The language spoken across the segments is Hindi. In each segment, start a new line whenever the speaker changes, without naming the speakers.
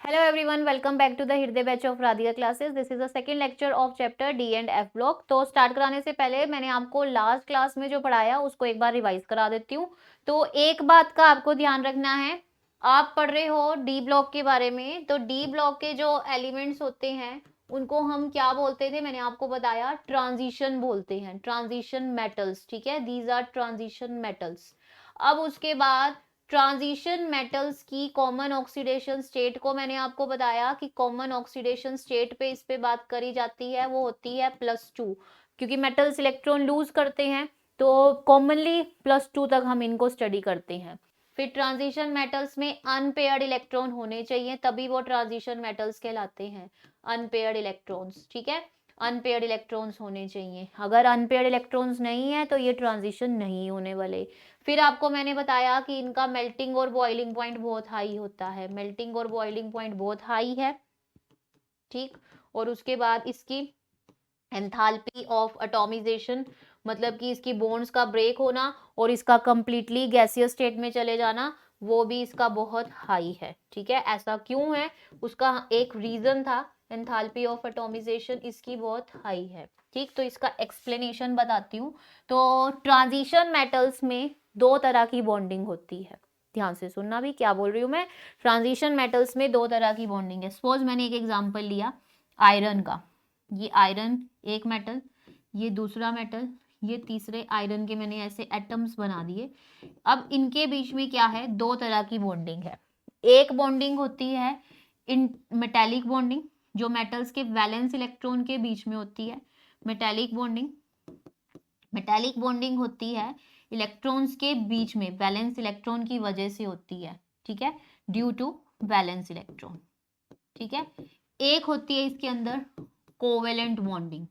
Hello everyone, welcome back to the हृदय batch of Radhika classes. This is the second lecture of chapter D and F block. तो स्टार्ट कराने से पहले मैंने आपको लास्ट क्लास में जो पढ़ाया उसको एक बार रिवाइज करा देती हूँ. तो एक बात का आपको ध्यान रखना है, आप पढ़ रहे हो डी ब्लॉक के बारे में. तो डी ब्लॉक के जो एलिमेंट्स होते हैं उनको हम क्या बोलते थे, मैंने आपको बताया ट्रांजिशन बोलते हैं, ट्रांजिशन मेटल्स. ठीक है, दीज आर ट्रांजिशन मेटल्स. अब उसके बाद ट्रांजिशन मेटल्स की कॉमन ऑक्सीडेशन स्टेट को मैंने आपको बताया कि कॉमन ऑक्सीडेशन स्टेट पे इस पे बात करी जाती है, वो होती है +2, क्योंकि मेटल्स इलेक्ट्रॉन लूज करते हैं तो कॉमनली +2 तक हम इनको स्टडी करते हैं. फिर ट्रांजिशन मेटल्स में अनपेयर्ड इलेक्ट्रॉन होने चाहिए, तभी वो ट्रांजिशन मेटल्स कहलाते हैं, अनपेयर्ड इलेक्ट्रॉन्स. ठीक है, अनपेयर्ड इलेक्ट्रॉन्स होने चाहिए. अगर अनपेयर्ड इलेक्ट्रॉन्स नहीं है तो ये ट्रांजिशन नहीं होने वाले. फिर आपको मैंने बताया कि इनका मेल्टिंग और बॉइलिंग पॉइंट बहुत हाई होता है, मेल्टिंग और बॉइलिंग पॉइंट बहुत हाई है. ठीक, और उसके बाद इसकी एंथैल्पी ऑफ एटॉमिजेशन, मतलब कि इसकी बॉन्ड्स का ब्रेक होना और इसका कंप्लीटली गैसियस स्टेट में चले जाना, वो भी इसका बहुत हाई है. ठीक है, ऐसा क्यों है, उसका एक रीजन था, एंथैल्पी ऑफ एटॉमिजेशन इसकी बहुत हाई है. ठीक, तो इसका एक्सप्लेनेशन बताती हूँ. तो ट्रांजिशन मेटल्स में दो तरह की बॉन्डिंग होती है, ध्यान से सुनना भी क्या बोल रही हूँ मैं. ट्रांजिशन मेटल्स में दो तरह की बॉन्डिंग है. सपोज मैंने एक एग्जांपल लिया आयरन का, ये आयरन एक मेटल, ये दूसरा मेटल, ये तीसरे आयरन के मैंने ऐसे एटम्स बना दिए. अब इनके बीच में क्या है, दो तरह की बॉन्डिंग है. एक बॉन्डिंग होती है इन मेटेलिक बॉन्डिंग, जो मेटल्स के वैलेंस इलेक्ट्रॉन के बीच में होती है. मेटेलिक बॉन्डिंग, मेटेलिक बॉन्डिंग होती है इलेक्ट्रॉन्स के बीच में, वैलेंस इलेक्ट्रॉन की वजह से होती है. ठीक है, ड्यू टू वैलेंस इलेक्ट्रॉन. ठीक है, एक होती है इसके अंदर कोवेलेंट बॉन्डिंग.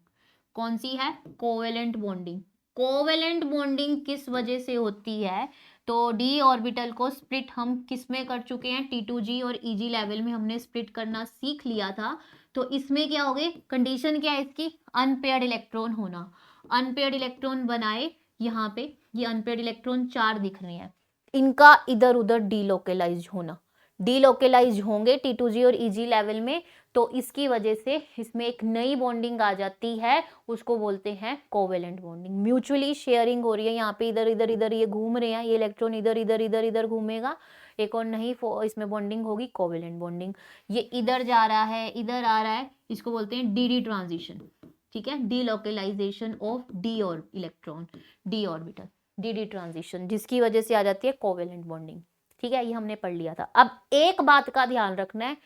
कौन सी है, कोवेलेंट बॉन्डिंग. कोवेलेंट बॉन्डिंग किस वजह से होती है, तो डी ऑर्बिटल को स्प्लिट हम किस में कर चुके हैं, T2G और EG लेवल में हमने स्प्लिट करना सीख लिया था. तो इसमें क्या हो गए, कंडीशन क्या है इसकी, अनपेयर्ड इलेक्ट्रॉन होना. अनपेयर्ड इलेक्ट्रॉन बनाए, यहाँ पे ये अनपेयर्ड इलेक्ट्रॉन 4 दिख रहे हैं, इनका इधर उधर डीलोकेलाइज होना. डीलोकेलाइज होंगे T2G और EG लेवल में, तो इसकी वजह से इसमें एक नई बॉन्डिंग आ जाती है, उसको बोलते हैं कोवेलेंट बॉन्डिंग. म्यूचुअली शेयरिंग हो रही है, यहाँ पे इधर इधर इधर ये घूम रहे हैं, ये इलेक्ट्रॉन इधर इधर इधर इधर घूमेगा, एक और नहीं इसमें बॉन्डिंग होगी कोवेलेंट बॉन्डिंग. ये इधर जा रहा है, इधर आ रहा है, इसको बोलते हैं डी ट्रांजिशन. ठीक है, डीलोकेलाइजेशन ऑफ डी और electron, D orbital, D transition, जिसकी वजह से आ जाती है कोवेलेंट बॉन्डिंग. ठीक है, ये हमने पढ़ लिया था. अब एक बात का ध्यान रखना है,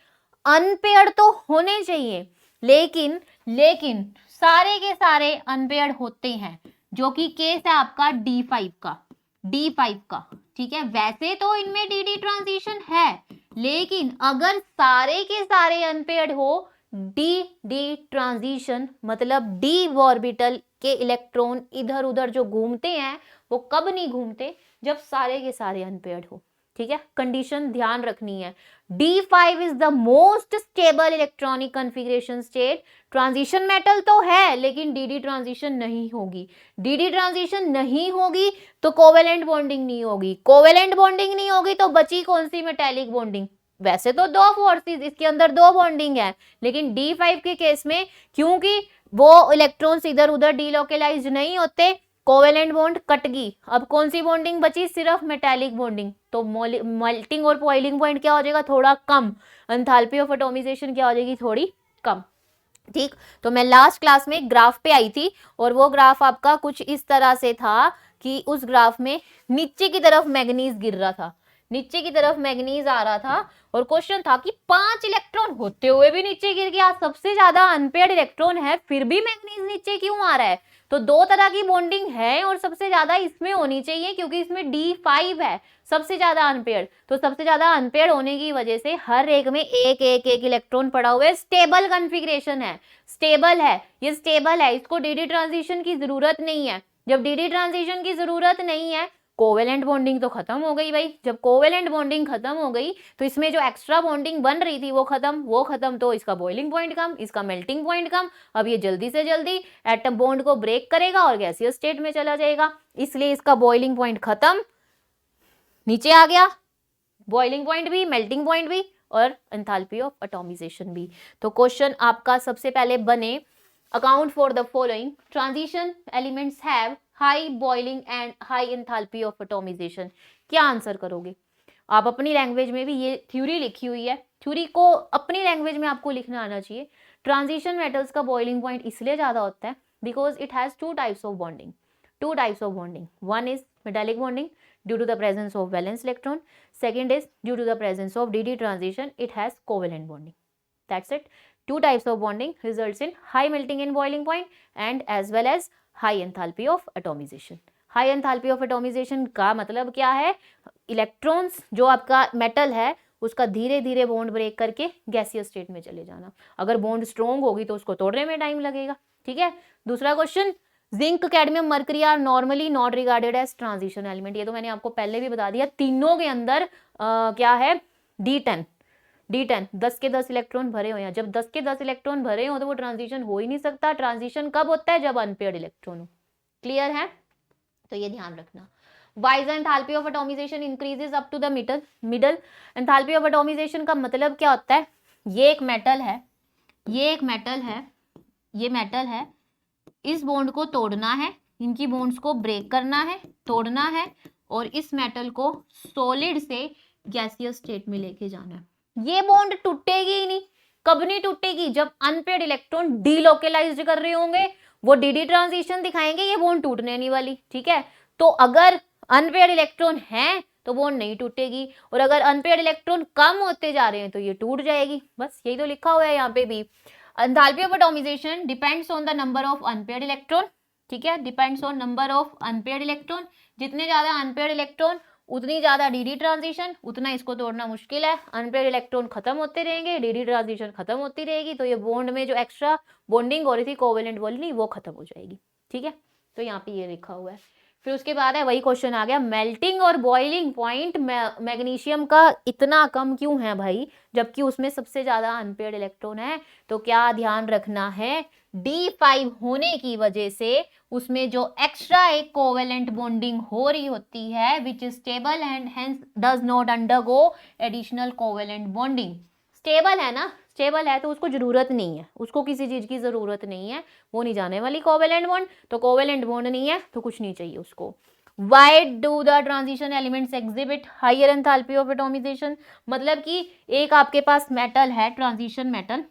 अनपेयर्ड तो होने चाहिए, लेकिन लेकिन सारे के सारे अनपेयर्ड होते हैं, जो कि केस है आपका D5 का, D5 का. ठीक है, वैसे तो इनमें डी ट्रांजिशन है, लेकिन अगर सारे के सारे अनपेयर्ड हो, डी ट्रांजिशन मतलब डी ऑर्बिटल के इलेक्ट्रॉन इधर उधर जो घूमते हैं वो कब नहीं घूमते, जब सारे के सारे अनपेयर्ड हो. ठीक है, कंडीशन ध्यान रखनी है. D5 is the most stable electronic configuration state. Transition metal तो है लेकिन डी ट्रांजिशन नहीं होगी. डी ट्रांजिशन नहीं होगी तो कोवेलेंट बॉन्डिंग नहीं होगी. कोवेलेंट बॉन्डिंग नहीं होगी तो बची कौन सी, मेटेलिक बॉन्डिंग. वैसे तो दो फोर्सेस, इसके अंदर दो बॉन्डिंग है, लेकिन D5 के केस में क्योंकि वो इलेक्ट्रॉन्स इधर उधर डीलोकेलाइज नहीं होते, कोवेलेंट बॉन्ड कट गई. अब कौन सी बॉन्डिंग बची, सिर्फ मेटेलिक बॉन्डिंग. तो मेल्टिंग और बॉइलिंग पॉइंट क्या हो जाएगा, थोड़ा कम. एंथैल्पी ऑफ एटॉमिजेशन क्या हो जाएगी, थोड़ी कम. ठीक, तो मैं लास्ट क्लास में ग्राफ पे आई थी और वो ग्राफ आपका कुछ इस तरह से था कि उस ग्राफ में नीचे की तरफ मैग्नीज गिर रहा था, नीचे की तरफ मैग्नीज आ रहा था, और क्वेश्चन था कि 5 इलेक्ट्रॉन होते हुए भी नीचे गिर गया, सबसे ज्यादा अनपेयर्ड इलेक्ट्रॉन है, फिर भी मैग्नीज नीचे क्यों आ रहा है. तो दो तरह की बॉन्डिंग है और सबसे ज्यादा इसमें होनी चाहिए क्योंकि इसमें D5 है, सबसे ज्यादा अनपेयर्ड. तो सबसे ज्यादा अनपेयर्ड होने की वजह से हर एक में एक एक एक इलेक्ट्रॉन पड़ा हुआ है. स्टेबल कॉन्फ़िगरेशन है, स्टेबल है, ये स्टेबल है, इसको डी ट्रांजिशन की जरूरत नहीं है. जब डी ट्रांजिशन की जरूरत नहीं है, कोवेलेंट बॉन्डिंग तो खत्म हो गई भाई. जब कोवेलेंट बॉन्डिंग खत्म हो गई तो इसमें जो एक्स्ट्रा बॉन्डिंग बन रही थी वो खत्म, तो इसका बॉइलिंग पॉइंट कम, इसका मेल्टिंग पॉइंट कम. अब ये जल्दी से जल्दी एटम बॉन्ड को ब्रेक करेगा और गैसियस स्टेट में चला जाएगा, इसलिए इसका बॉइलिंग पॉइंट खत्म, नीचे आ गया, बॉइलिंग पॉइंट भी, मेल्टिंग पॉइंट भी. और एंथैल्पी ऑफ एटॉमिजेशन भी। तो क्वेश्चन आपका सबसे पहले बने, account for the following transition elements have high boiling and high enthalpy of atomisation. क्या आंसर करोगे? आप अपनी लैंग्वेज में भी, ये थ्योरी लिखी हुई है, थ्योरी को अपनी लैंग्वेज में आपको लिखना आना चाहिए। ट्रांजिशन मेटल्स का बॉइलिंग पॉइंट इसलिए ज्यादा होता है because it has two types of bonding. One is metallic bonding due to the presence of valence electron. Second is due to the presence of dd transition, it has covalent bonding. That's it. Two types of bonding results in high melting and boiling point and as well as high enthalpy of atomization. High enthalpy of atomization का मतलब क्या है? इलेक्ट्रॉन्स जो आपका मेटल है उसका धीरे धीरे बॉन्ड ब्रेक करके गैसियस स्टेट में चले जाना। अगर बॉन्ड स्ट्रॉन्ग होगी तो उसको तोड़ने में टाइम लगेगा। ठीक है। दूसरा question, zinc, cadmium, mercury are normally not regarded as transition element. ये तो मैंने आपको पहले भी बता दिया। तीनों के अंदर क्या है? D10 10 के 10 इलेक्ट्रॉन भरे हुए हैं। जब 10 के 10 इलेक्ट्रॉन भरे हो तो वो ट्रांजिशन हो ही नहीं सकता। ट्रांजिशन कब होता है? जब अनपेयर्ड इलेक्ट्रॉन हो। क्लियर है? तो ये ध्यान रखना। Why is the enthalpy of atomization increases up to the middle? Enthalpy of atomization का मतलब क्या होता है? ये एक मेटल है, ये मेटल है, इस बॉन्ड को तोड़ना है, इनकी बॉन्ड्स को ब्रेक करना है, तोड़ना है और इस मेटल को सॉलिड से गैसियस स्टेट में लेके जाना है। ये बॉन्ड टूटेगी ही नहीं। कब नहीं टूटेगी? जब अनपेयर्ड इलेक्ट्रॉन डीलोकेलाइज्ड कर रहे होंगे, वो dd ट्रांजिशन दिखाएंगे, ये बॉन्ड टूटने नहीं वाली। ठीक है। तो अगर अनपेयर्ड इलेक्ट्रॉन है तो बॉन्ड नहीं टूटेगी और अगर अनपेयर्ड इलेक्ट्रॉन कम होते जा रहे हैं तो ये टूट जाएगी। बस यही तो लिखा हुआ है यहाँ पे भी। Enthalpy of atomisation depends on the number of unpaired electron. ठीक है, depends on number of unpaired electron. जितने ज्यादा अनपेयर्ड इलेक्ट्रॉन उतनी ज्यादा dd ट्रांजिशन, उतना इसको तोड़ना मुश्किल है। अनपेयर्ड इलेक्ट्रॉन खत्म होते रहेंगे, dd ट्रांजिशन खत्म होती रहेगी, तो ये बॉन्ड में जो एक्स्ट्रा बॉन्डिंग हो रही थी कोवेलेंट बॉन्डिंग वो खत्म हो जाएगी। ठीक है, तो यहाँ पे ये लिखा हुआ है। फिर उसके बाद है वही क्वेश्चन आ गया, मेल्टिंग और बॉइलिंग पॉइंट मैग्नीशियम का इतना कम क्यों है भाई, जबकि उसमें सबसे ज्यादा अनपेयर्ड इलेक्ट्रॉन है। तो क्या ध्यान रखना है? D5 होने की वजह से उसमें जो एक्स्ट्रा एक कोवेलेंट बॉन्डिंग हो रही होती है which is stable and hence does not undergo additional covalent bonding. Stable है ना, स्टेबल है तो उसको जरूरत नहीं है, उसको किसी चीज की जरूरत नहीं है, वो नहीं जाने वाली कोवेलेंट बॉन्ड। तो कोवेलेंट बॉन्ड नहीं है तो कुछ नहीं चाहिए उसको। Why do the transition elements exhibit higher enthalpy of atomization? मतलब कि एक आपके पास मेटल है, ट्रांजिशन मेटल,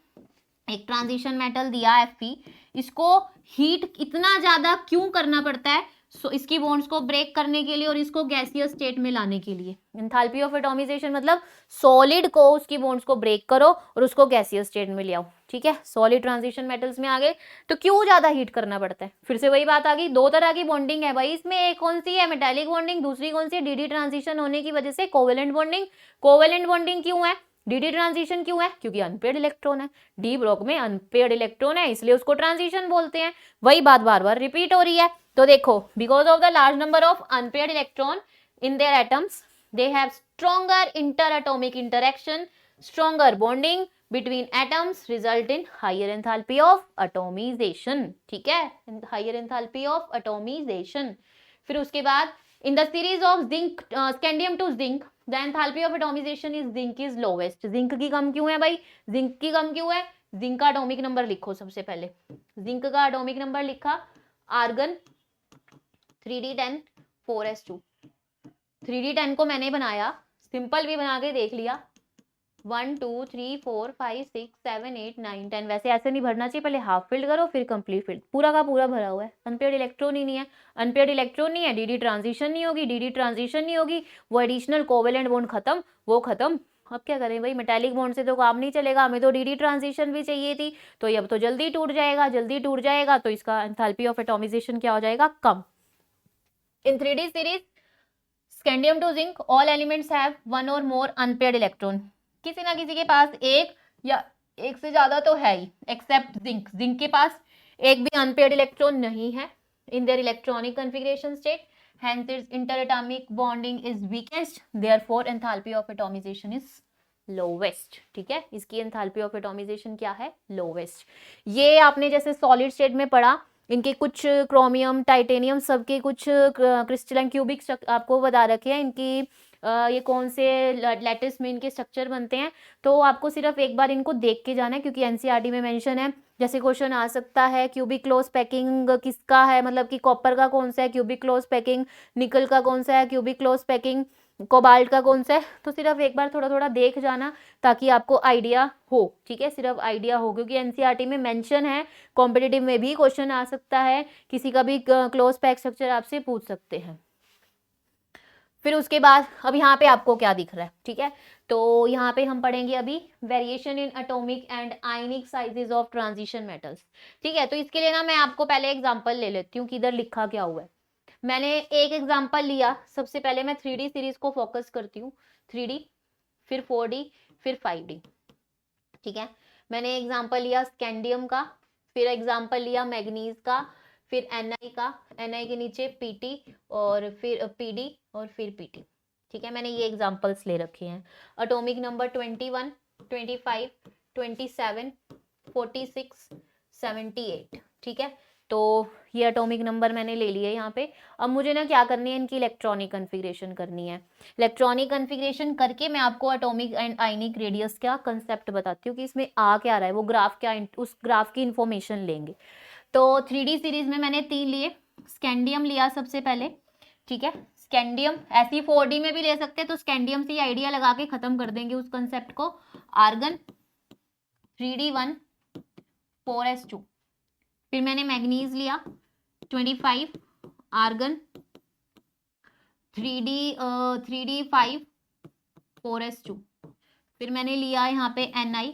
एक ट्रांजिशन मेटल दिया Fe, इसको हीट इतना ज्यादा क्यों करना पड़ता है? इसकी बॉन्ड्स को ब्रेक करने के लिए और इसको गैसियस स्टेट में लाने के लिए। एंथैल्पी ऑफ एटॉमिजेशन मतलब सॉलिड को, उसकी बॉन्ड्स को ब्रेक करो और उसको गैसियस स्टेट में ले आओ। ठीक है, सॉलिड ट्रांजिशन मेटल्स में आ गए तो क्यों ज्यादा हीट करना पड़ता है? फिर से वही बात आ गई, दो तरह की बॉन्डिंग है भाई इसमें। एक कौन सी है? Metallic bonding. दूसरी कौन सी है? dd ट्रांजिशन होने की वजह से कोवेलेंट बॉन्डिंग। कोवेलेंट बॉन्डिंग क्यों है? dd ट्रांजिशन क्यों है? क्योंकि अनपेयर्ड इलेक्ट्रॉन है, डी ब्लॉक में अनपेयर्ड इलेक्ट्रॉन है, इसलिए उसको ट्रांजिशन बोलते हैं। वही बात बार बार रिपीट हो रही है। तो देखो, because of the large number of unpaired electron in their atoms they have stronger inter atomic interaction, stronger bonding between atoms result in higher enthalpy of atomisation. ठीक है, हायर एंथैल्पी ऑफ एटॉमिजेशन। फिर उसके बाद in the series of zinc scandium to zinc the enthalpy of atomisation is zinc is lowest. Zinc की कम क्यों है भाई? जिंक की कम क्यों है? जिंक का एटॉमिक नंबर लिखो सबसे पहले। जिंक का एटॉमिक नंबर लिखा, आर्गन 3d10 4s2। 3d10 को मैंने बनाया, सिंपल भी बना के देख लिया, 1 2 3 4 5 6 7 8 9 10। वैसे ऐसे नहीं भरना चाहिए, पहले हाफ फिल्ड करो फिर कंप्लीट फिल्ड। पूरा का पूरा भरा हुआ है, अनपेयर्ड इलेक्ट्रॉन ही नहीं है। अनपेयर्ड इलेक्ट्रॉन नहीं है, dd ट्रांजिशन नहीं होगी, dd ट्रांजिशन नहीं होगी, वो एडिशनल कोवेलेंट बॉन्ड खत्म, वो खत्म। अब क्या करें भाई, मेटालिक बॉन्ड से तो काम नहीं चलेगा, हमें तो dd ट्रांजिशन भी चाहिए थी, तो ये अब तो जल्दी टूट जाएगा, जल्दी टूट जाएगा तो इसका एंथैल्पी ऑफ एटॉमिजेशन क्या हो जाएगा? कम। In 3d series scandium to zinc all elements have one और मोर अनपेयर्ड इलेक्ट्रॉन। किसी ना किसी के पास एक या एक से ज्यादा तो है ही, एक्सेप्ट जिंक। जिंक के पास एक भी अनपेयर्ड इलेक्ट्रॉन नहीं है in their electronic configuration state, hence its interatomic bonding is weakest, therefore enthalpy of atomization is lowest। ठीक है, इसकी एंथैल्पी ऑफ एटॉमिजेशन क्या है? लोवेस्ट। ये आपने जैसे सॉलिड स्टेट में पढ़ा, इनके कुछ क्रोमियम, टाइटेनियम, सबके कुछ क्रिस्टलाइन क्यूबिक आपको बता रखे हैं, इनकी ये कौन से लैटिस में इनके स्ट्रक्चर बनते हैं, तो आपको सिर्फ एक बार इनको देख के जाना है, क्योंकि एनसीईआरटी में मेंशन है। जैसे क्वेश्चन आ सकता है क्यूबिक क्लोज पैकिंग किसका है, मतलब कि कॉपर का कौन सा है क्यूबिक क्लोज पैकिंग, निकल का कौन सा है क्यूबिक क्लोज पैकिंग, कोबाल्ट का कौन सा है। तो सिर्फ एक बार थोड़ा थोड़ा देख जाना ताकि आपको आइडिया हो, ठीक है, सिर्फ आइडिया हो, क्योंकि एनसीईआरटी में मेंशन है। कॉम्पिटिटिव में भी क्वेश्चन आ सकता है, किसी का भी क्लोज पैक स्ट्रक्चर आपसे पूछ सकते हैं। फिर उसके बाद अब यहाँ पे आपको क्या दिख रहा है, ठीक है, तो यहाँ पे हम पढ़ेंगे अभी variation in atomic and ionic sizes of transition metals. ठीक है, तो इसके लिए ना मैं आपको पहले एग्जांपल ले लेती हूँ कि इधर लिखा क्या हुआ है। मैंने एक एग्जांपल लिया, सबसे पहले मैं 3D सीरीज को फोकस करती हूँ, 3D, फिर 4D, फिर 5D। ठीक है, मैंने एग्जांपल लिया स्कैंडियम का, फिर एग्जांपल लिया मैग्नीज का, फिर Ni का, Ni के नीचे Pt, और फिर Pd, और फिर Pt। ठीक है, मैंने ये एग्जांपल्स ले रखे हैं। Atomic number 21, 25, 27, 46, 78। ठीक है, तो ये एटॉमिक नंबर मैंने ले लिए यहाँ पे। अब मुझे ना क्या करनी है, इनकी इलेक्ट्रॉनिक कन्फिग्रेशन करनी है। इलेक्ट्रॉनिक कन्फिग्रेशन करके मैं आपको एटॉमिक एंड आयनिक रेडियस का कंसेप्ट बताती हूँ कि इसमें आ क्या रहा है, वो ग्राफ क्या, उस ग्राफ की इंफॉर्मेशन लेंगे। तो 3D सीरीज में मैंने 3 लिए। स्कैंडियम लिया सबसे पहले, ठीक है, स्कैंडियम, ऐसी 4D में भी ले सकते हैं, तो स्कैंडियम से आइडिया लगा के खत्म कर देंगे उस कंसेप्ट को। Argon 3D1 4s2। फिर मैंने मैग्नीज लिया 25, आर्गन 3D5 4s2। फिर मैंने लिया यहाँ पे Ni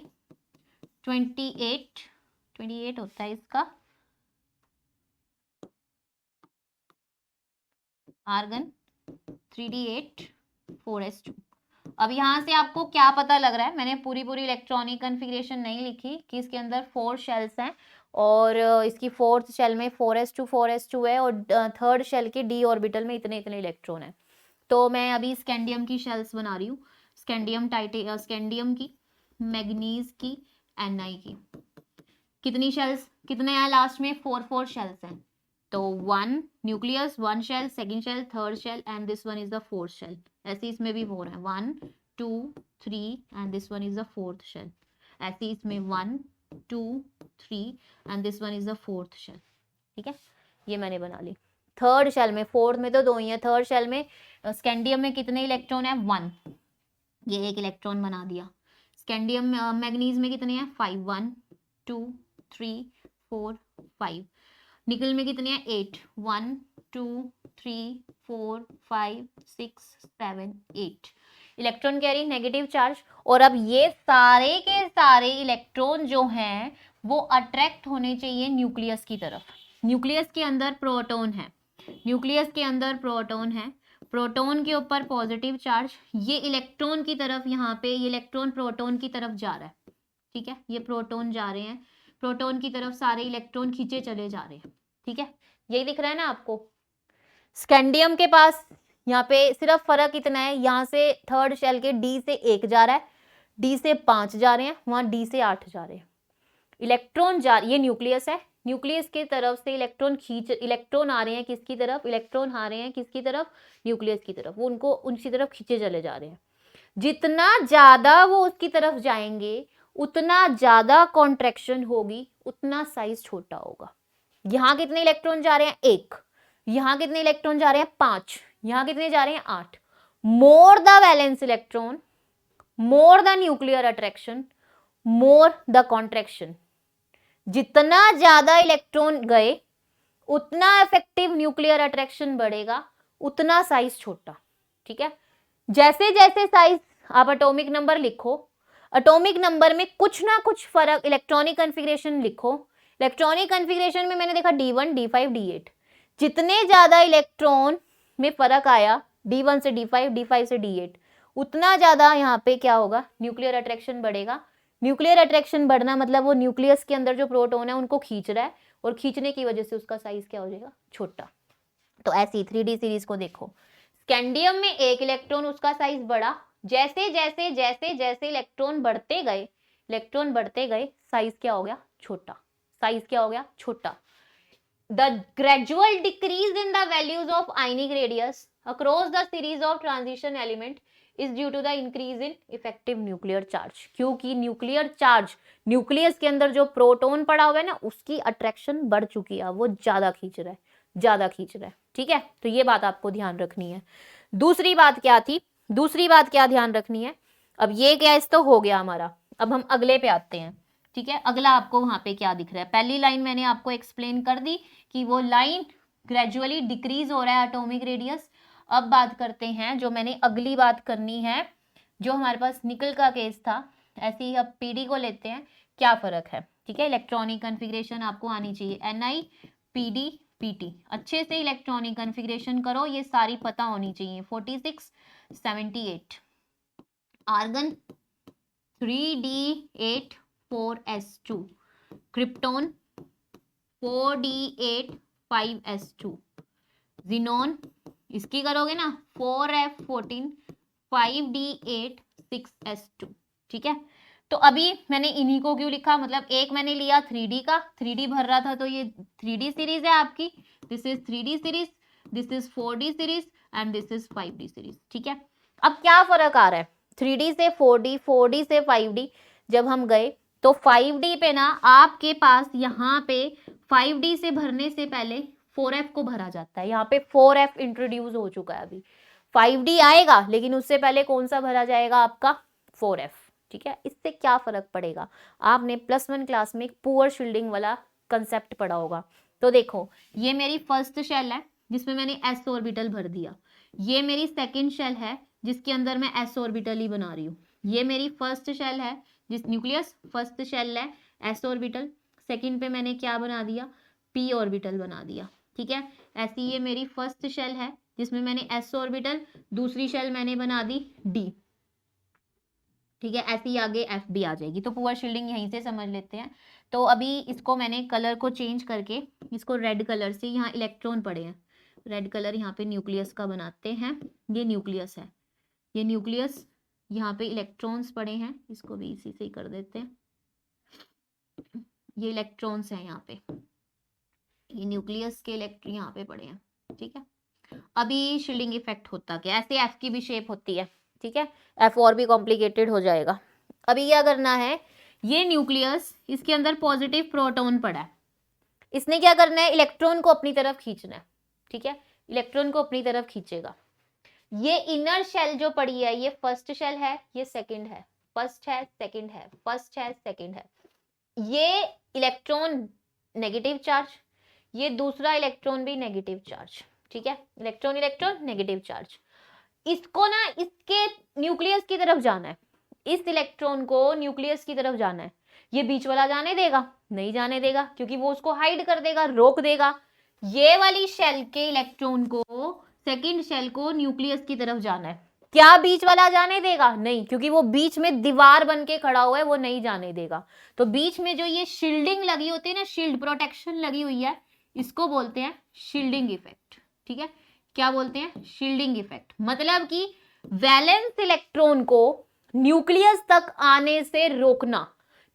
28 होता है इसका, आर्गन 3D8 4s2। अब यहाँ से आपको क्या पता लग रहा है, मैंने पूरी इलेक्ट्रॉनिक कन्फिग्रेशन नहीं लिखी कि इसके अंदर 4 शेल्स हैं, और इसकी 4th शेल में 4s2 है, और 3rd शेल के d ऑर्बिटल में इतने इलेक्ट्रॉन है। तो मैं अभी स्कैंडियम की शेल्स बना रही हूँ, स्कैंडियम की, मैग्नीज की, Ni की। कितनी शेल्स, कितने हैं लास्ट में, 4 शेल्स हैं। तो 1 nucleus, 1 shell, second shell, third shell, and this one is the 4th shell. ऐसे इसमें भी 4 है, 1 2 3, and this one is the 4th shell. ऐसे इसमें 1 2 3, and this one is the 4th shell. ठीक है, ये मैंने बना ली। थर्ड शेल में, 4th में तो 2 ही है, थर्ड शेल में स्कैंडियम में कितने इलेक्ट्रॉन है, 1, ये एक इलेक्ट्रॉन बना दिया। स्कैंडियम मैग्नीज में कितने हैं, 5, 1 2 3 4 5। निकल में कितने हैं, 8, 1 2 3 4 5 6 7 8। Electron carry negative charge. और अब ये सारे के सारे इलेक्ट्रॉन जो हैं वो अट्रैक्ट होने चाहिए न्यूक्लियस की तरफ। न्यूक्लियस के अंदर प्रोटॉन है, न्यूक्लियस के अंदर प्रोटॉन है, प्रोटॉन के ऊपर पॉजिटिव चार्ज, ये इलेक्ट्रॉन की तरफ, यहाँ पे ये इलेक्ट्रॉन प्रोटॉन की तरफ जा रहा है। ठीक है, ये प्रोटॉन जा रहे हैं, प्रोटॉन की तरफ सारे इलेक्ट्रॉन खींचे चले जा रहे हैं। ठीक है, यही दिख रहा है ना आपको। स्कैंडियम के पास यहाँ पे सिर्फ फर्क इतना है, यहाँ से थर्ड शेल के डी से 1 जा रहा है, डी से 5 जा रहे हैं, वहां डी से 8 जा रहे हैं। इलेक्ट्रॉन जा, ये न्यूक्लियस है, न्यूक्लियस की तरफ से इलेक्ट्रॉन आ रहे हैं किसकी तरफ, इलेक्ट्रॉन आ रहे हैं किसकी तरफ, न्यूक्लियस की तरफ, वो उनको उनकी तरफ खींचे चले जा रहे हैं। जितना ज्यादा वो उसकी तरफ जाएंगे उतना ज्यादा कॉन्ट्रैक्शन होगी, उतना साइज छोटा होगा। यहाँ कितने इलेक्ट्रॉन जा रहे हैं, 1, यहाँ कितने इलेक्ट्रॉन जा रहे हैं, 5, यहाँ कितने जा रहे हैं, 8। More the valence electron, more the nuclear attraction, more the contraction. जितना ज्यादा इलेक्ट्रॉन गए उतना इफेक्टिव न्यूक्लियर अट्रैक्शन बढ़ेगा, उतना साइज छोटा। ठीक है, जैसे जैसे साइज, आप एटॉमिक नंबर लिखो, एटॉमिक नंबर में कुछ ना कुछ फर्क, इलेक्ट्रॉनिक कन्फिग्रेशन लिखो। इलेक्ट्रॉनिक कन्फिग्रेशन में मैंने देखा D1 D5 D8, जितने ज्यादा इलेक्ट्रॉन में फर्क आया D1 से D5 D5 से D8, उतना ज्यादा यहाँ पे क्या होगा, न्यूक्लियर अट्रैक्शन बढ़ेगा। न्यूक्लियर अट्रैक्शन बढ़ना मतलब वो न्यूक्लियस के अंदर जो प्रोटॉन है उनको खींच रहा है, और खींचने की वजह से उसका साइज क्या हो जाएगा, छोटा। तो ऐसी 3D सीरीज को देखो, स्कैंडियम में 1 इलेक्ट्रॉन, उसका साइज बढ़ा, जैसे जैसे जैसे जैसे इलेक्ट्रॉन बढ़ते गए साइज क्या हो गया, छोटा, साइज क्या हो गया, छोटा। The gradual decrease in the values of ionic radius across the series of transition element is due to the increase in effective nuclear charge. क्योंकि न्यूक्लियर चार्ज, न्यूक्लियस के अंदर जो प्रोटॉन पड़ा हुआ है ना, उसकी अट्रैक्शन बढ़ चुकी है, वो ज्यादा खींच रहा है, ज्यादा खींच रहा है। ठीक है, तो ये बात आपको ध्यान रखनी है। दूसरी बात क्या थी, दूसरी बात क्या ध्यान रखनी है, अब ये गैस तो हो गया हमारा, अब हम अगले पे आते हैं। ठीक है, अगला आपको वहां पे क्या दिख रहा है, पहली लाइन मैंने आपको एक्सप्लेन कर दी कि वो लाइन ग्रेजुअली डिक्रीज हो रहा है एटॉमिक रेडियस। अब बात करते हैं, जो मैंने अगली बात करनी है, जो हमारे पास निकल का केस था, ऐसे ही अब पीडी को लेते हैं, क्या फर्क है। ठीक है, इलेक्ट्रॉनिक कॉन्फ़िगरेशन आपको आनी चाहिए, Ni Pd Pt, अच्छे से इलेक्ट्रॉनिक कॉन्फ़िगरेशन करो, ये सारी पता होनी चाहिए। 46 78 argon 3d8 4s2, krypton 4d8 5s2, xenon इसकी करोगे ना 4f14 5d8 6s2। ठीक है, तो अभी मैंने इन्हीं को क्यों लिखा, मतलब एक मैंने लिया 3D का, 3D भर रहा था, तो ये 3D सीरीज है आपकी, this is 3D series, this is 4D series and this is 5D series. ठीक है, अब क्या फर्क आ रहा है 3D से 4D, 4D से 5D, जब हम गए तो 5D पे ना आपके पास यहाँ पे 5D से भरने से पहले 4F को भरा जाता है, यहाँ पे 4F इंट्रोड्यूस हो चुका है, अभी 5D आएगा लेकिन उससे पहले कौन सा भरा जाएगा आपका 4F। ठीक है, इससे क्या फर्क पड़ेगा, आपने +1 क्लास में एक पुअर शील्डिंग वाला कंसेप्ट पढ़ा होगा। तो देखो, ये मेरी फर्स्ट शेल है जिसमें मैंने s ऑर्बिटल भर दिया, ये मेरी सेकंड शेल है जिसके अंदर मैं s ऑर्बिटल ही बना रही हूँ, ये मेरी फर्स्ट शेल है जिस न्यूक्लियस फर्स्ट शेल है s ऑर्बिटल, सेकंड पे मैंने क्या बना दिया, p ऑर्बिटल बना दिया। ठीक है, ऐसी ये मेरी फर्स्ट शेल है जिसमें मैंने s ऑर्बिटल, दूसरी शेल मैंने बना दी d। ठीक है, ऐसे ही आगे एफ भी आ जाएगी, तो पुअर शील्डिंग यहीं से समझ लेते हैं। तो अभी इसको मैंने कलर को चेंज करके इसको रेड कलर से, यहाँ इलेक्ट्रॉन पड़े हैं, रेड कलर यहाँ पे न्यूक्लियस का बनाते हैं, ये न्यूक्लियस है, ये न्यूक्लियस, यहाँ पे इलेक्ट्रॉन्स पड़े हैं, इसको भी इसी से ही कर देते हैं, ये इलेक्ट्रॉन्स हैं यहाँ पे, ये न्यूक्लियस के इलेक्ट्रॉन यहाँ पे पड़े हैं। ठीक है, अभी शील्डिंग इफेक्ट होता क्या, ऐसे एफ की भी शेप होती है। ठीक है, एफ और भी कॉम्प्लिकेटेड हो जाएगा। अभी क्या करना है, ये न्यूक्लियस, इसके अंदर पॉजिटिव प्रोटॉन पड़ा है, इसने क्या करना है, इलेक्ट्रॉन को अपनी तरफ खींचना है। ठीक है, इलेक्ट्रॉन को अपनी तरफ खींचेगा। ये इनर शेल जो पड़ी है, ये फर्स्ट शेल है, ये सेकंड है, फर्स्ट है सेकंड है, फर्स्ट है सेकंड है, ये इलेक्ट्रॉन नेगेटिव चार्ज, ये दूसरा इलेक्ट्रॉन भी नेगेटिव चार्ज। ठीक है, इलेक्ट्रॉन इलेक्ट्रॉन नेगेटिव चार्ज, इसको ना इसके न्यूक्लियस की तरफ जाना है, इस इलेक्ट्रॉन को न्यूक्लियस की तरफ जाना है, ये बीच वाला जाने देगा, नहीं जाने देगा, क्योंकि वो उसको हाइड कर देगा, रोक देगा। ये वाली शेल के इलेक्ट्रॉन को, सेकंड शेल को न्यूक्लियस की तरफ जाना है, क्या बीच वाला जाने देगा, नहीं, क्योंकि वो बीच में दीवार बन के खड़ा हुआ है, वो नहीं जाने देगा। तो बीच में जो ये शील्डिंग लगी होती है ना, शील्ड प्रोटेक्शन लगी हुई है, इसको बोलते हैं शील्डिंग इफेक्ट। ठीक है, क्या बोलते हैं, शील्डिंग इफेक्ट, मतलब कि वैलेंस इलेक्ट्रॉन को न्यूक्लियस तक आने से रोकना,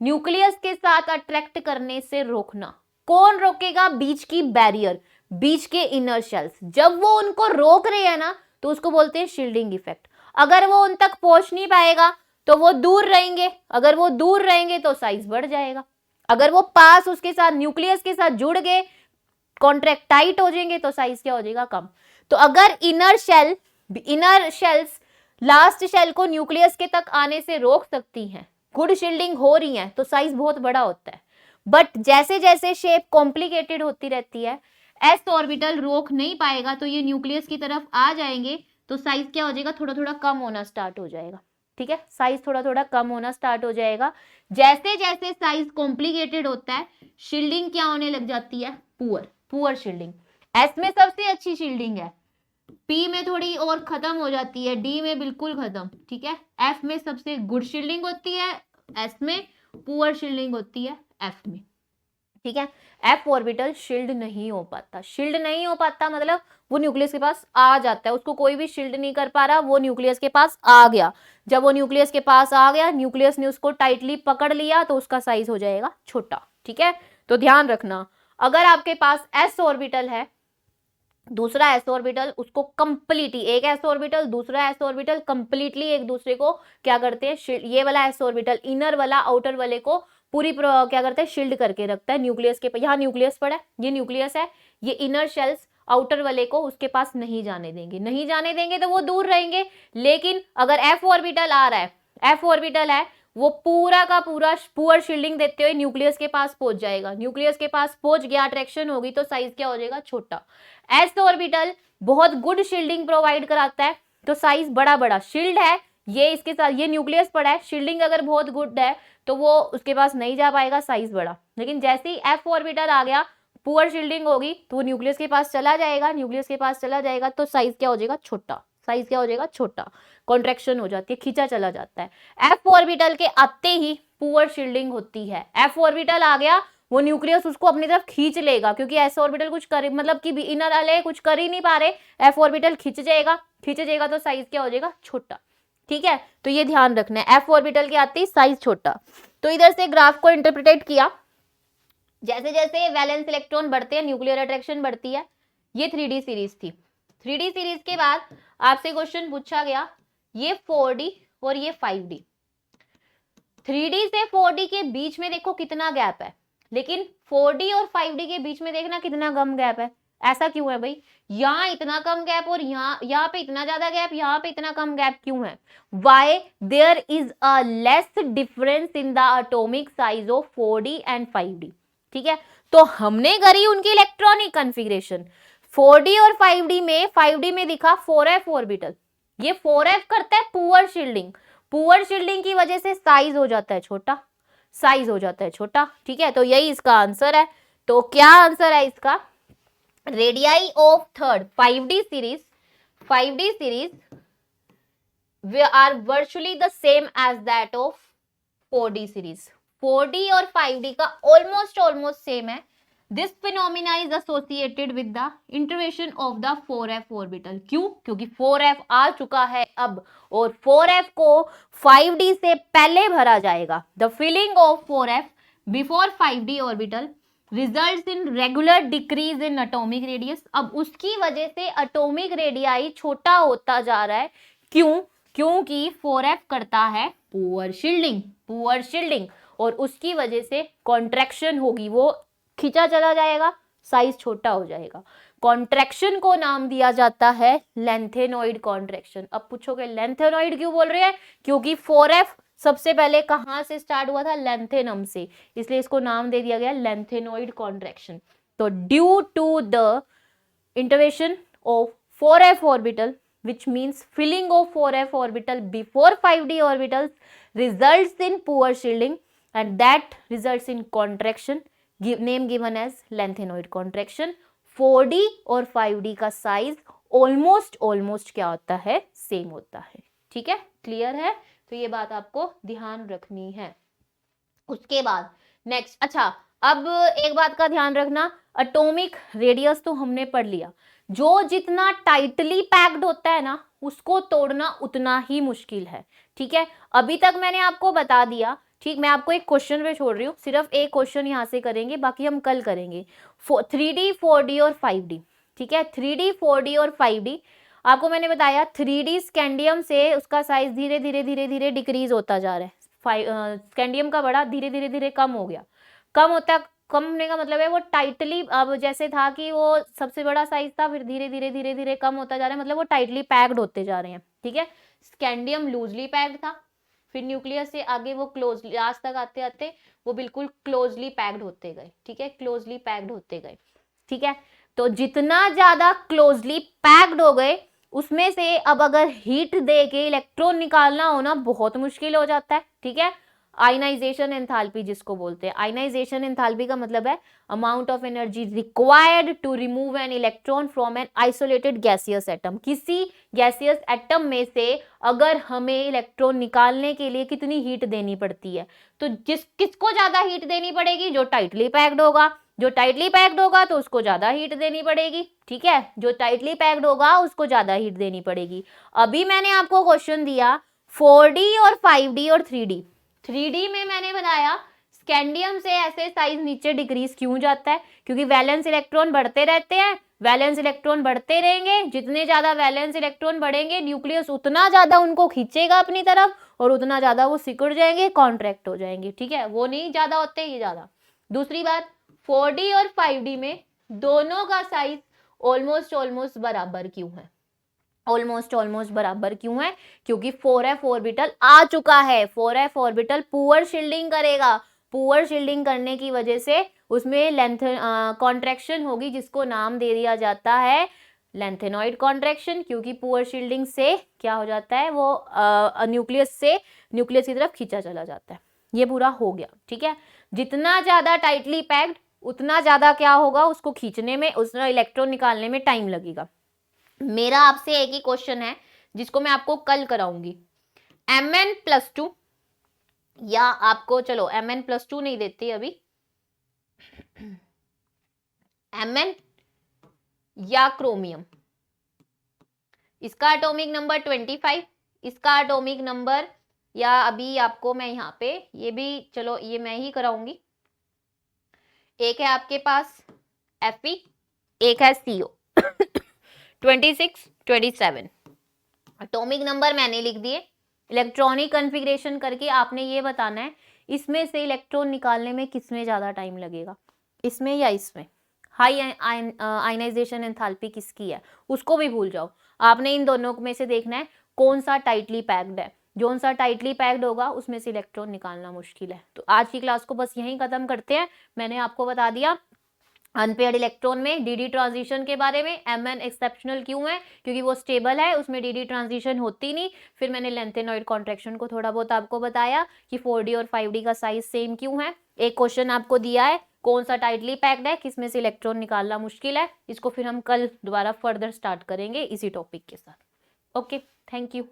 न्यूक्लियस के साथ अट्रैक्ट करने से रोकना। कौन रोकेगा, बीच की बैरियर, बीच के इनर शेल्स, जब वो उनको रोक रहे हैं ना, तो उसको बोलते हैं शील्डिंग इफेक्ट। अगर वो उन तक पहुंच नहीं पाएगा तो वो दूर रहेंगे, अगर वो दूर रहेंगे तो साइज बढ़ जाएगा, अगर वो पास उसके साथ न्यूक्लियस के साथ जुड़ गए, कॉन्ट्रैक्ट टाइट हो जाएंगे, तो साइज क्या हो जाएगा, कम। तो अगर इनर शेल्स लास्ट शेल को न्यूक्लियस के तक आने से रोक सकती हैं, गुड शील्डिंग हो रही है, तो साइज बहुत बड़ा होता है। बट जैसे जैसे शेप कॉम्प्लिकेटेड होती रहती है, एस ऑर्बिटल रोक नहीं पाएगा, तो ये न्यूक्लियस की तरफ आ जाएंगे, तो साइज क्या हो जाएगा, थोड़ा थोड़ा कम होना स्टार्ट हो जाएगा। ठीक है, साइज थोड़ा थोड़ा कम होना स्टार्ट हो जाएगा। जैसे जैसे साइज कॉम्प्लिकेटेड होता है, शील्डिंग क्या होने लग जाती है, पुअर शील्डिंग। एस में सबसे अच्छी शील्डिंग है, पी में थोड़ी और खत्म हो जाती है, डी में बिल्कुल खत्म। ठीक है, एफ में सबसे गुड शील्डिंग होती है, एस में पुअर शील्डिंग होती है, एफ में। ठीक है, एफ ऑर्बिटल शील्ड नहीं हो पाता, शील्ड नहीं हो पाता मतलब वो न्यूक्लियस के पास आ जाता है, उसको कोई भी शील्ड नहीं कर पा रहा, वो न्यूक्लियस के पास आ गया। जब वो न्यूक्लियस के पास आ गया, न्यूक्लियस ने उसको टाइटली पकड़ लिया, तो उसका साइज हो जाएगा छोटा। ठीक है, तो ध्यान रखना, अगर आपके पास s ऑर्बिटल है, दूसरा s ऑर्बिटल, उसको कंप्लीटली, एक s ऑर्बिटल दूसरा s ऑर्बिटल कंप्लीटली एक दूसरे को क्या करते हैं, ये वाला s ऑर्बिटल इनर वाला आउटर वाले को पूरी क्या करते हैं, शील्ड करके रखता है न्यूक्लियस के। यहाँ न्यूक्लियस पड़ा है, ये न्यूक्लियस है, ये इनर शेल्स आउटर वाले को उसके पास नहीं जाने देंगे, नहीं जाने देंगे तो वो दूर रहेंगे। लेकिन अगर f ऑर्बिटल आ रहा है, f ऑर्बिटल है, वो पूरा का पूरा पुअर शील्डिंग देते हुए न्यूक्लियस के पास पहुंच जाएगा। न्यूक्लियस के पास पहुंच गया, अट्रैक्शन होगी तो साइज क्या हो जाएगा, छोटा। s ऑर्बिटल बहुत गुड शील्डिंग प्रोवाइड कराता है तो साइज बड़ा बड़ा, शील्ड है ये, इसके साथ ये न्यूक्लियस पड़ा है, शील्डिंग अगर बहुत गुड है तो वो उसके पास नहीं जा पाएगा, साइज बड़ा। लेकिन जैसे ही f ऑर्बिटल आ गया, पुअर शील्डिंग होगी तो वो न्यूक्लियस के पास चला जाएगा, न्यूक्लियस के पास चला जाएगा तो साइज क्या हो जाएगा, छोटा। साइज क्या हो जाएगा, छोटा, कॉन्ट्रैक्शन हो जाती है, खींचा चला जाता है। f ऑर्बिटल के आते ही पुअर शील्डिंग होती है। f ऑर्बिटल आ गया, वो न्यूक्लियस उसको अपनी तरफ खींच लेगा, क्योंकि s ऑर्बिटल कुछ कर, मतलब कि इनर वाले कुछ कर ही नहीं पा रहे, f ऑर्बिटल खींच जाएगा तो साइज क्या हो जाएगा, छोटा। ठीक है, तो ये ध्यान रखना है, f ऑर्बिटल के आते ही साइज छोटा। तो इधर से ग्राफ को इंटरप्रिटेट किया, जैसे जैसे वैलेंस इलेक्ट्रॉन बढ़ते हैं न्यूक्लियर अट्रैक्शन बढ़ती है। ये 3D सीरीज थी। 3D सीरीज के बाद आपसे क्वेश्चन पूछा गया, ये 4D और ये 5D। 3D से 4D के बीच में देखो कितना गैप है, लेकिन 4D और 5D के बीच में देखना कितना कम गैप है। ऐसा क्यों है भाई, यहाँ इतना कम गैप और यहाँ पे इतना ज्यादा गैप, यहाँ पे इतना कम गैप क्यों है? Why there is a less difference in the atomic size of 4D and 5D? ठीक है, तो हमने करी उनकी इलेक्ट्रॉनिक कॉन्फ़िगरेशन। 4D और 5D में दिखा 4f ऑर्बिटल, ये 4f करता है पुअर शील्डिंग, पुअर शील्डिंग की वजह से साइज हो जाता है छोटा, साइज हो जाता है छोटा। ठीक है, तो यही इसका आंसर है। तो क्या आंसर है इसका, radii of third 5D series are virtually the same as that of 4D series. 4D और 5D का ऑलमोस्ट सेम है। This phenomena is associated with the intervention of the 4f orbital. क्यों? क्योंकि 4f आ चुका है अब, और 4f को 5D से पहले भरा जाएगा। The filling of 4f before 5D orbital results in regular decrease in atomic radius. अब उसकी वजह से एटॉमिक रेडियाई छोटा होता जा रहा है। क्यों? क्योंकि 4f करता है पुअर शील्डिंग, और उसकी वजह से कॉन्ट्रैक्शन होगी, वो खींचा चला जाएगा, साइज छोटा हो जाएगा। कॉन्ट्रैक्शन को नाम दिया जाता है लेंथेनॉइड कॉन्ट्रैक्शन। अब पूछोगे लेंथेनॉइड क्यों बोल रहे हैं? क्योंकि 4f सबसे पहले कहां से स्टार्ट हुआ था? लेंथेनम से, इसलिए इसको नाम दे दिया गया लेंथेनॉइड कॉन्ट्रैक्शन। तो due to the intervention of 4f orbital which means filling of 4f orbital before 5D orbitals results in poor shielding, and that results in contraction, name given as lengthenoid contraction। 4D और 5D का साइज ऑलमोस्ट क्या होता है? सेम होता है। ठीक है, क्लियर है? तो ये बात आपको ध्यान रखनी है। उसके बाद नेक्स्ट, अच्छा अब एक बात का ध्यान रखना, एटॉमिक रेडियस तो हमने पढ़ लिया, जो जितना टाइटली पैक्ड होता है ना, उसको तोड़ना उतना ही मुश्किल है। ठीक है, अभी तक मैंने आपको बता दिया। ठीक, मैं आपको एक क्वेश्चन पे छोड़ रही हूँ, सिर्फ एक क्वेश्चन यहाँ से करेंगे, बाकी हम कल करेंगे। 3D 4D और 5D। ठीक है, 3D 4D और 5D आपको मैंने बताया 3D स्कैंडियम से उसका साइज धीरे धीरे डिक्रीज होता जा रहा है। स्कैंडियम का बड़ा धीरे धीरे कम हो गया। कम होने का मतलब है वो टाइटली, अब जैसे था कि वो सबसे बड़ा साइज था, फिर धीरे धीरे कम होता जा रहा है, मतलब वो टाइटली पैक्ड होते जा रहे हैं। ठीक है, स्कैंडियम लूजली पैक्ड था, फिर न्यूक्लियस से आगे वो क्लोजली, आज तक आते आते वो बिल्कुल क्लोजली पैक्ड होते गए। ठीक है, क्लोजली पैक्ड होते गए। ठीक है, तो जितना ज्यादा क्लोजली पैक्ड हो गए, उसमें से अब अगर हीट दे के इलेक्ट्रॉन निकालना हो ना, बहुत मुश्किल हो जाता है। ठीक है, आयनाइजेशन एंथैल्पी जिसको बोलते हैं, आयनाइजेशन एंथैल्पी का मतलब है amount of energy required to remove an electron from an isolated gaseous atom. किसी गैसियस एटम में से अगर हमें इलेक्ट्रॉन निकालने के लिए कितनी हीट देनी पड़ती है, तो किसको ज्यादा हीट देनी पड़ेगी? जो टाइटली पैक्ड होगा। जो टाइटली पैक्ड होगा तो उसको ज्यादा हीट देनी पड़ेगी। ठीक है, जो टाइटली पैक्ड होगा उसको ज्यादा हीट देनी पड़ेगी। अभी मैंने आपको क्वेश्चन दिया 4D और 5D और 3D। 3D में मैंने बताया स्कैंडियम से ऐसे साइज नीचे डिक्रीज क्यों जाता है? क्योंकि वैलेंस इलेक्ट्रॉन बढ़ते रहते हैं, वैलेंस इलेक्ट्रॉन बढ़ते रहेंगे, जितने ज्यादा वैलेंस इलेक्ट्रॉन बढ़ेंगे न्यूक्लियस उतना ज्यादा उनको खींचेगा अपनी तरफ और उतना ज्यादा वो सिकुड़ जाएंगे, कॉन्ट्रैक्ट हो जाएंगे, ठीक है, वो नहीं ज्यादा होते, ये ज्यादा। दूसरी बात, 4D और 5D में दोनों का साइज ऑलमोस्ट बराबर क्यों है? ऑलमोस्ट बराबर क्यों है? क्योंकि 4f ऑर्बिटल आ चुका है, 4f ऑर्बिटल पुअर शील्डिंग करेगा, पुअर शील्डिंग करने की वजह से उसमें लेंथ कॉन्ट्रैक्शन होगी, जिसको नाम दे दिया जाता है लेंथेनॉइड कॉन्ट्रैक्शन, क्योंकि पुअर शील्डिंग से क्या हो जाता है, वो न्यूक्लियस की तरफ खींचा चला जाता है। ये पूरा हो गया, ठीक है। जितना ज्यादा टाइटली पैक्ड उतना ज्यादा क्या होगा, उसको खींचने में, उसमें इलेक्ट्रॉन निकालने में टाइम लगेगा। मेरा आपसे एक ही क्वेश्चन है जिसको मैं आपको कल कराऊंगी, Mn+2 या आपको, चलो Mn+2 नहीं देती अभी, Mn या क्रोमियम, इसका एटॉमिक नंबर 25, इसका एटॉमिक नंबर, या अभी आपको मैं यहाँ पे ये भी, चलो ये मैं ही कराऊंगी। एक है आपके पास Fe, एक है CO 26, 27, एटॉमिक नंबर मैंने लिख दिए। इलेक्ट्रॉनिक कॉन्फ़िगरेशन करके आपने ये बताना है इसमें से इलेक्ट्रॉन निकालने में किसमें ज्यादा टाइम लगेगा, इसमें या इसमें। हाई आयनाइजेशन एंथैल्पी किसकी है उसको भी भूल जाओ, आपने इन दोनों में से देखना है कौन सा टाइटली पैक्ड है, जो सा टाइटली पैक्ड होगा उसमें से इलेक्ट्रॉन निकालना मुश्किल है। तो आज की क्लास को बस यहीं खत्म करते हैं। मैंने आपको बता दिया अनपेयर्ड इलेक्ट्रॉन में डी ट्रांजिशन के बारे में, Mn एक्सेप्शनल क्यों है, क्योंकि वो स्टेबल है, उसमें डी ट्रांजिशन होती नहीं। फिर मैंने लेंथेनॉइड कॉन्ट्रैक्शन को थोड़ा बहुत आपको बताया कि 4D और 5D का साइज सेम क्यों है। एक क्वेश्चन आपको दिया है कौन सा टाइटली पैक्ड है, किसमें से इलेक्ट्रॉन निकालना मुश्किल है, इसको फिर हम कल दोबारा फर्दर स्टार्ट करेंगे इसी टॉपिक के साथ। Okay, thank you.